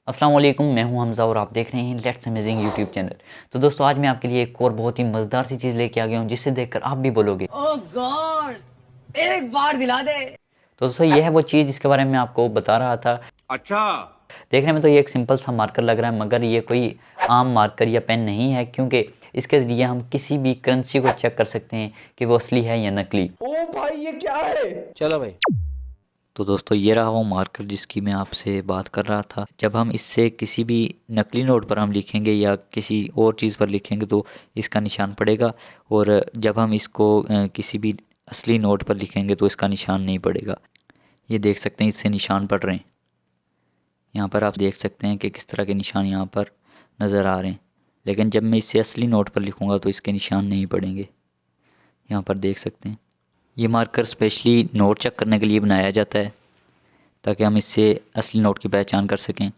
अस्सलाम वालेकुम, मैं हूं हमज़ा और आप देख रहे हैं लेट्स अमेजिंग यूट्यूब चैनल। तो दोस्तों आज मैं आपके लिए एक और बहुत ही मज़ेदार सी चीज़ लेके आ गया हूं जिसे देखकर आप भी बोलोगे ओह गॉड, एक बार दिला दे। तो दोस्तों ये है वो चीज़ जिसके बारे में आपको बता रहा था। अच्छा। देखने में तो ये एक सिंपल सा मार्कर लग रहा है, मगर ये कोई आम मार्कर या पेन नहीं है, क्योंकि इसके ज़रिए हम किसी भी करेंसी को चेक कर सकते हैं कि वो असली है या नकली। ओ भाई ये क्या है? चलो भाई। तो दोस्तों ये रहा वो मार्कर जिसकी मैं आपसे बात कर रहा था। जब हम इससे किसी भी नकली नोट पर हम लिखेंगे या किसी और चीज़ पर लिखेंगे तो इसका निशान पड़ेगा, और जब हम इसको किसी भी असली नोट पर लिखेंगे तो इसका निशान नहीं पड़ेगा। ये देख सकते हैं इससे निशान पड़ रहे हैं। यहाँ पर आप देख सकते हैं कि किस तरह के निशान यहाँ पर नज़र आ रहे हैं, लेकिन जब मैं इसे असली नोट पर लिखूँगा तो इसके निशान नहीं पड़ेंगे। यहाँ पर देख सकते हैं ये मार्कर स्पेशली नोट चेक करने के लिए बनाया जाता है ताकि हम इससे असली नोट की पहचान कर सकें।